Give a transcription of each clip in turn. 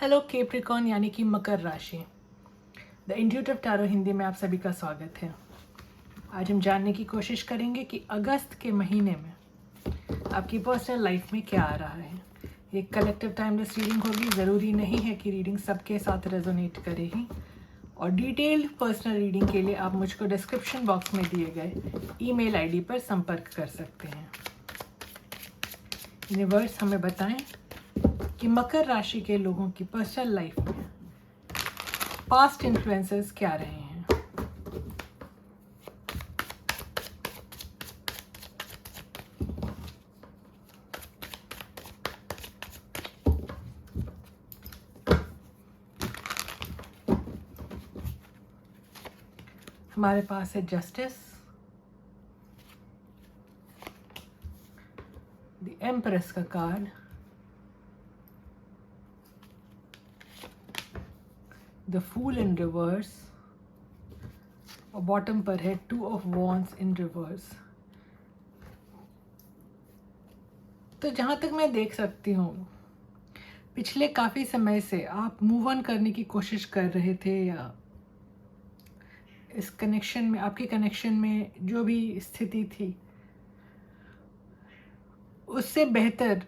Hello Capricorn यानी कि मकर राशि। द इंट्यूटिव टैरो हिंदी में आप सभी का स्वागत है। आज हम जानने की कोशिश करेंगे कि अगस्त के महीने में आपकी पर्सनल लाइफ में क्या आ रहा है। ये कलेक्टिव टाइमलेस रीडिंग होगी, ज़रूरी नहीं है कि रीडिंग सबके साथ रेजोनेट करे ही। और डिटेल्ड पर्सनल रीडिंग के लिए आप मुझको डिस्क्रिप्शन बॉक्स में दिए गए ईमेल आईडी पर संपर्क कर सकते हैं। यूनिवर्स हमें बताएं कि मकर राशि के लोगों की पर्सनल लाइफ में पास्ट इन्फ्लुएंसेस क्या रहे हैं। हमारे पास है जस्टिस, द एम्प्रेस का card, the fool in reverse और बॉटम पर है 2 ऑफ वॉन्ड्स इन रिवर्स। तो जहाँ तक मैं देख सकती हूँ, पिछले काफ़ी समय से आप मूव ऑन करने की कोशिश कर रहे थे, या इस कनेक्शन में, आपके कनेक्शन में जो भी स्थिति थी उससे बेहतर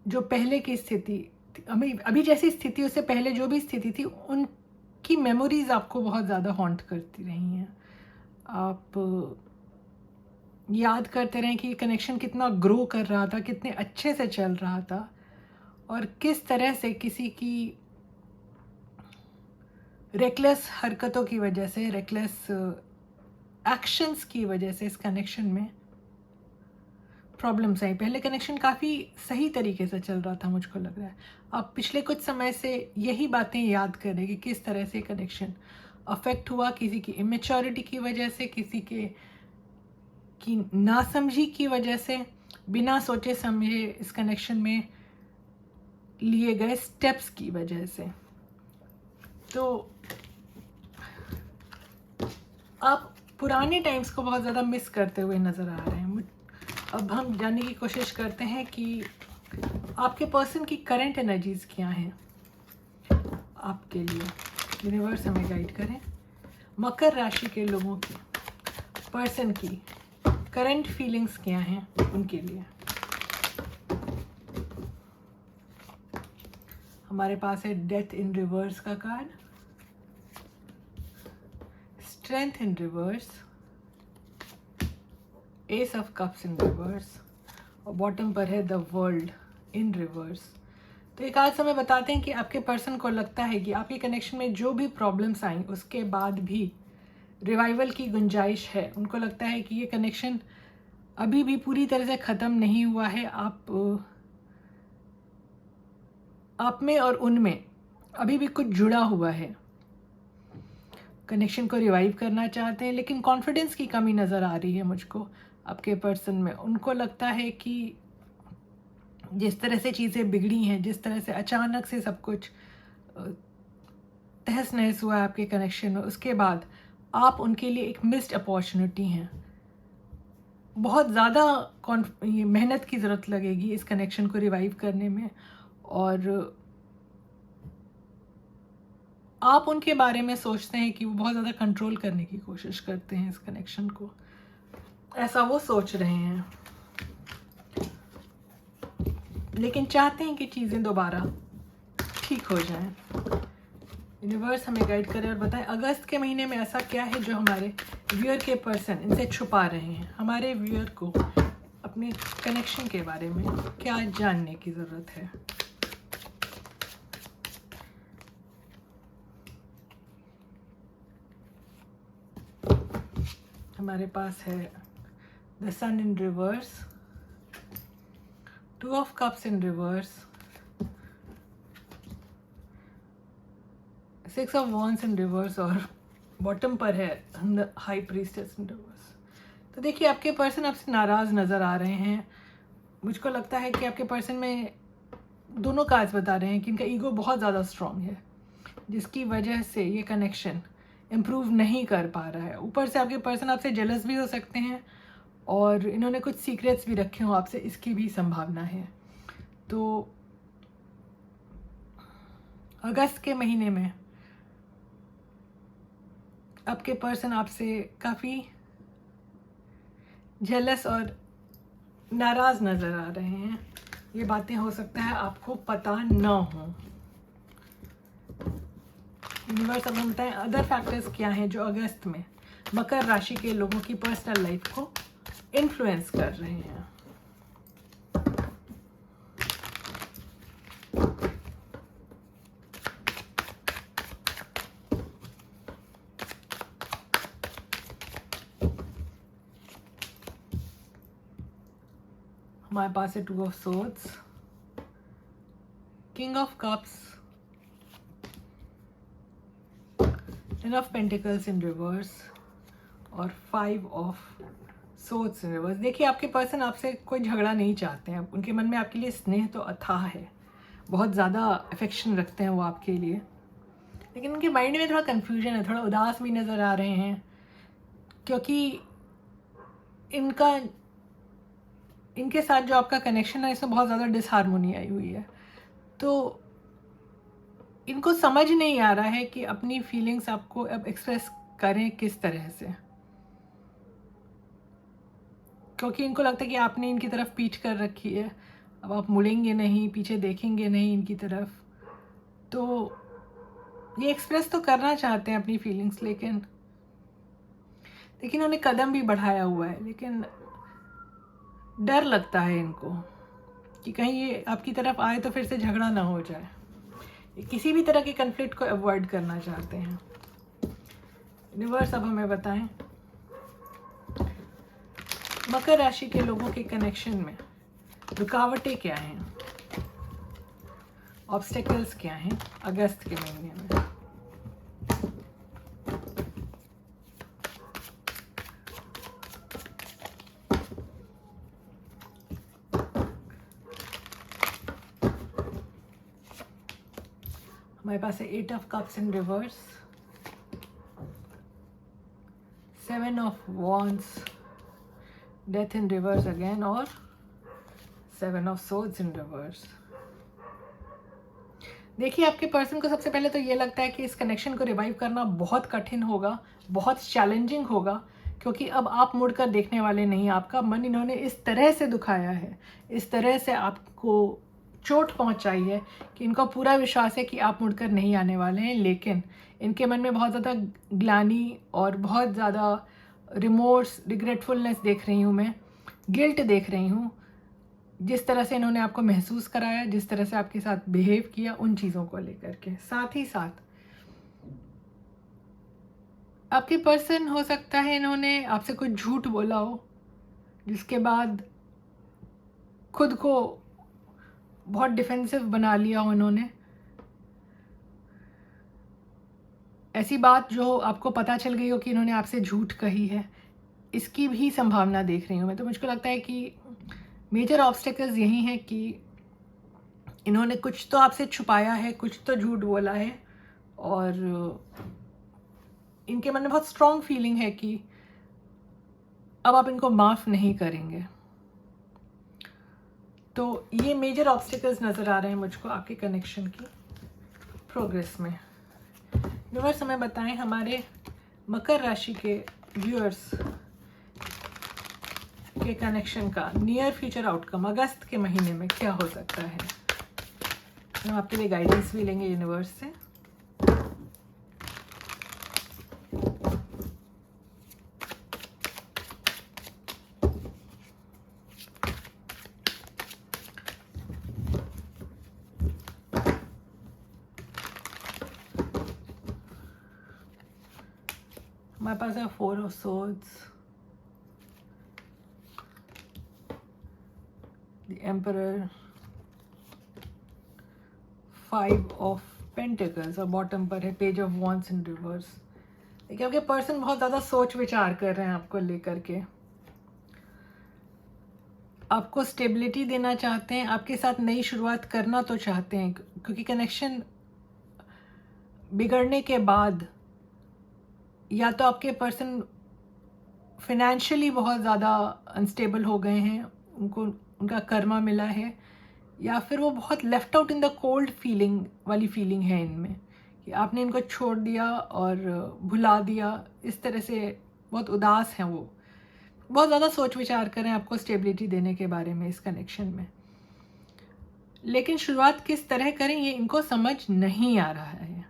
जो पहले की स्थिति, अभी जैसी स्थिति उससे पहले जो भी स्थिति थी, उनकी मेमोरीज आपको बहुत ज़्यादा हॉन्ट करती रही हैं। आप याद करते रहें कि ये कनेक्शन कितना ग्रो कर रहा था, कितने अच्छे से चल रहा था, और किस तरह से किसी की रेकलेस हरकतों की वजह से, रेकलेस एक्शंस की वजह से इस कनेक्शन में प्रॉब्लम्स आई। पहले कनेक्शन काफ़ी सही तरीके से चल रहा था, मुझको लग रहा है। आप पिछले कुछ समय से यही बातें याद करें कि किस तरह से कनेक्शन अफेक्ट हुआ, किसी की इमेच्योरिटी की वजह से, किसी की नासमझी की वजह से, बिना सोचे समझे इस कनेक्शन में लिए गए स्टेप्स की वजह से। तो आप पुराने टाइम्स को बहुत ज़्यादा मिस करते हुए नज़र आ रहे हैं। अब हम जानने की कोशिश करते हैं कि आपके पर्सन की करंट एनर्जीज क्या हैं आपके लिए। यूनिवर्स हमें गाइड करें। मकर राशि के लोगों की, पर्सन की करंट फीलिंग्स क्या हैं उनके लिए। हमारे पास है डेथ इन रिवर्स का card, strength in reverse, S of cups in reverse और बॉटम पर है द वर्ल्ड इन रिवर्स। तो एक आज समय बताते हैं कि आपके पर्सन को लगता है कि आपके कनेक्शन में जो भी प्रॉब्लम्स आई उसके बाद भी रिवाइवल की गुंजाइश है। उनको लगता है कि ये कनेक्शन अभी भी पूरी तरह से ख़त्म नहीं हुआ है। आप में और उनमें अभी भी कुछ जुड़ा हुआ है। कनेक्शन को रिवाइव करना चाहते हैं, लेकिन कॉन्फिडेंस की कमी नज़र आ रही है मुझको आपके पर्सन में। उनको लगता है कि जिस तरह से चीज़ें बिगड़ी हैं, जिस तरह से अचानक से सब कुछ तहस नहस हुआ है आपके कनेक्शन में, उसके बाद आप उनके लिए एक मिस्ड अपॉर्चुनिटी हैं। बहुत ज़्यादा मेहनत की ज़रूरत लगेगी इस कनेक्शन को रिवाइव करने में, और आप उनके बारे में सोचते हैं कि वो बहुत ज़्यादा कंट्रोल करने की कोशिश करते हैं इस कनेक्शन को, ऐसा वो सोच रहे हैं। लेकिन चाहते हैं कि चीज़ें दोबारा ठीक हो जाएं। यूनिवर्स हमें गाइड करे और बताएं अगस्त के महीने में ऐसा क्या है जो हमारे व्यूअर के पर्सन इनसे छुपा रहे हैं। हमारे व्यूअर को अपने कनेक्शन के बारे में क्या जानने की ज़रूरत है। हमारे पास है the sun in reverse, 2 of cups in reverse, 6 of wands in reverse और बॉटम पर है the high priestess in reverse. तो देखिए, आपके पर्सन आपसे नाराज़ नज़र आ रहे हैं। मुझको लगता है कि आपके पर्सन में दोनों कार्ड्स बता रहे हैं कि इनका ईगो बहुत ज़्यादा स्ट्रांग है, जिसकी वजह से ये कनेक्शन इम्प्रूव नहीं कर पा रहा है। ऊपर से आपके पर्सन आपसे जेलस भी हो सकते हैं, और इन्होंने कुछ सीक्रेट्स भी रखे हों आपसे, इसकी भी संभावना है। तो अगस्त के महीने में आपके पर्सन आपसे काफ़ी जेलस और नाराज़ नज़र आ रहे हैं। ये बातें हो सकता है आपको पता न हो। यूनिवर्स अब हम बताएं अदर फैक्टर्स क्या हैं जो अगस्त में मकर राशि के लोगों की पर्सनल लाइफ को इन्फ्लुएंस कर रहे हैं। हमारे पास है 2 of swords, king of cups, 10 of pentacles in reverse और 5 ऑफ सोर्ड्स इन रिवर्स। देखिए आपके पर्सन आपसे कोई झगड़ा नहीं चाहते हैं, उनके मन में आपके लिए स्नेह तो अथाह है, बहुत ज़्यादा अफेक्शन रखते हैं वो आपके लिए, लेकिन उनके माइंड में थोड़ा कन्फ्यूजन है, थोड़ा उदास भी नज़र आ रहे हैं, क्योंकि इनके साथ जो आपका कनेक्शन है इसमें बहुत ज़्यादा डिसहार्मोनी आई हुई है। तो इनको समझ नहीं आ रहा है कि अपनी फीलिंग्स आपको अब एक्सप्रेस करें किस तरह से, क्योंकि इनको लगता है कि आपने इनकी तरफ पीठ कर रखी है, अब आप मुड़ेंगे नहीं, पीछे देखेंगे नहीं इनकी तरफ। तो ये एक्सप्रेस तो करना चाहते हैं अपनी फीलिंग्स, लेकिन उन्हें कदम भी बढ़ाया हुआ है, लेकिन डर लगता है इनको कि कहीं ये आपकी तरफ आए तो फिर से झगड़ा ना हो जाए। ये किसी भी तरह के कन्फ्लिक्ट को अवॉइड करना चाहते हैं। यूनिवर्स अब हमें बताएं मकर राशि के लोगों के कनेक्शन में रुकावटें क्या हैं, ऑब्स्टेकल्स क्या हैं अगस्त के महीने में। हमारे पास है 8 of cups in reverse, 7 of wands, death in reverse again और 7 ऑफ सोर्ड्स इन रिवर्स। देखिए आपके पर्सन को सबसे पहले तो ये लगता है कि इस कनेक्शन को रिवाइव करना बहुत कठिन होगा, बहुत चैलेंजिंग होगा, क्योंकि अब आप मुड़कर देखने वाले नहीं। आपका मन इन्होंने इस तरह से दुखाया है, इस तरह से आपको चोट पहुंचाई है कि इनको पूरा विश्वास है कि आप मुड़कर नहीं आने वाले हैं, लेकिन इनके मन में बहुत ज़्यादा ग्लानि और बहुत ज़्यादा रिमोर्स, रिग्रेटफुलनेस देख रही हूँ मैं, गिल्ट देख रही हूँ, जिस तरह से इन्होंने आपको महसूस कराया, जिस तरह से आपके साथ बिहेव किया, उन चीज़ों को लेकर के। साथ ही साथ आपके पर्सन हो सकता है इन्होंने आपसे कुछ झूठ बोला हो, जिसके बाद खुद को बहुत डिफेंसिव बना लिया हो इन्होंने। ऐसी बात जो आपको पता चल गई हो कि इन्होंने आपसे झूठ कही है, इसकी भी संभावना देख रही हूँ मैं। तो मुझको लगता है कि मेजर ऑब्स्टेकल्स यही हैं कि इन्होंने कुछ तो आपसे छुपाया है, कुछ तो झूठ बोला है, और इनके मन में बहुत स्ट्रॉन्ग फीलिंग है कि अब आप इनको माफ़ नहीं करेंगे। तो ये मेजर ऑब्स्टेकल्स नज़र आ रहे हैं मुझको आपके कनेक्शन की प्रोग्रेस में। यूनिवर्स हमें बताएं हमारे मकर राशि के व्यूअर्स के कनेक्शन का नियर फ्यूचर आउटकम अगस्त के महीने में क्या हो सकता है। हम आपके लिए गाइडेंस भी लेंगे यूनिवर्स से। हमारे पास है 4 of swords, the emperor, 5 of pentacles और बॉटम पर है page of wands in reverse. देखिए आपके पर्सन बहुत ज़्यादा सोच विचार कर रहे हैं आपको लेकर के, आपको स्टेबिलिटी देना चाहते हैं, आपके साथ नई शुरुआत करना तो चाहते हैं, क्योंकि कनेक्शन बिगड़ने के बाद या तो आपके पर्सन फिनेंशियली बहुत ज़्यादा अनस्टेबल हो गए हैं, उनका कर्मा मिला है, या फिर वो बहुत left out in the cold feeling वाली फीलिंग है इनमें, कि आपने इनको छोड़ दिया और भुला दिया, इस तरह से बहुत उदास हैं वो, बहुत ज़्यादा सोच विचार करें आपको स्टेबिलिटी देने के बारे में इस कनेक्शन में। लेकिन शुरुआत किस तरह करें ये इनको समझ नहीं आ रहा है।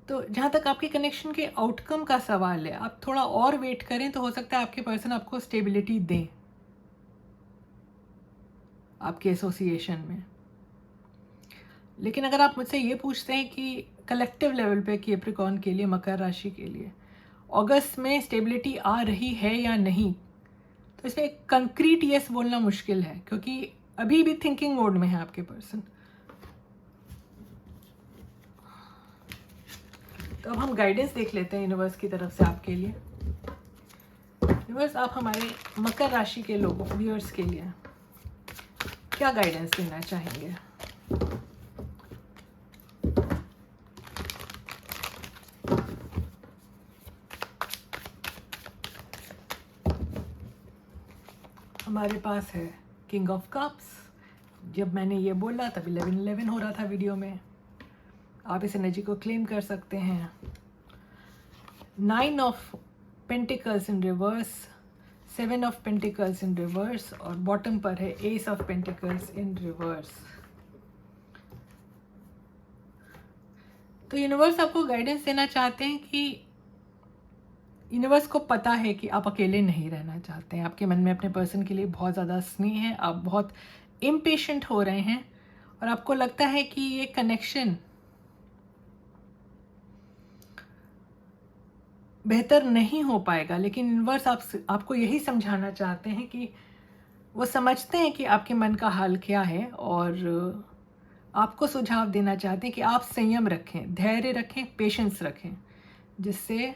तो जहाँ तक आपके कनेक्शन के आउटकम का सवाल है, आप थोड़ा और वेट करें तो हो सकता है आपके पर्सन आपको स्टेबिलिटी दें आपके एसोसिएशन में। लेकिन अगर आप मुझसे ये पूछते हैं कि कलेक्टिव लेवल पे कैप्रिकॉर्न के लिए, मकर राशि के लिए अगस्त में स्टेबिलिटी आ रही है या नहीं, तो इसमें एक कंक्रीट यस बोलना मुश्किल है, क्योंकि अभी भी थिंकिंग मोड में है आपके पर्सन। तो अब हम गाइडेंस देख लेते हैं यूनिवर्स की तरफ से आपके लिए। यूनिवर्स, आप हमारे मकर राशि के लोगों, व्यूअर्स के लिए क्या गाइडेंस देना चाहेंगे? हमारे पास है किंग ऑफ कप्स। जब मैंने ये बोला तब 11-11 हो रहा था वीडियो में, आप इस एनर्जी को क्लेम कर सकते हैं। 9 of pentacles in reverse, 7 of pentacles in reverse, और बॉटम पर है S of pentacles in reverse. तो यूनिवर्स आपको गाइडेंस देना चाहते हैं कि यूनिवर्स को पता है कि आप अकेले नहीं रहना चाहते हैं। आपके मन में अपने पर्सन के लिए बहुत ज़्यादा स्नेह है, आप बहुत इम्पेशेंट हो रहे हैं और आपको लगता है कि ये कनेक्शन बेहतर नहीं हो पाएगा। लेकिन यूनिवर्स आपको यही समझाना चाहते हैं कि वो समझते हैं कि आपके मन का हाल क्या है, और आपको सुझाव देना चाहते हैं कि आप संयम रखें, धैर्य रखें, पेशेंस रखें, जिससे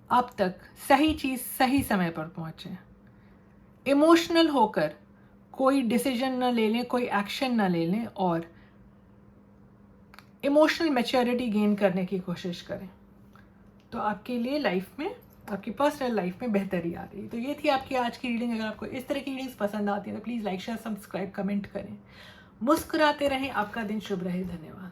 आप तक सही चीज़ सही समय पर पहुँचे। इमोशनल होकर कोई डिसीजन न ले लें, कोई एक्शन न ले लें, और इमोशनल मैच्योरिटी गेन करने की कोशिश करें। तो आपके लिए लाइफ में, आपकी पर्सनल लाइफ में बेहतरी आ रही है। तो ये थी आपकी आज की रीडिंग। अगर आपको इस तरह की रीडिंग्स पसंद आती है तो please like, share, subscribe, comment करें। मुस्कुराते रहें। आपका दिन शुभ रहे। धन्यवाद।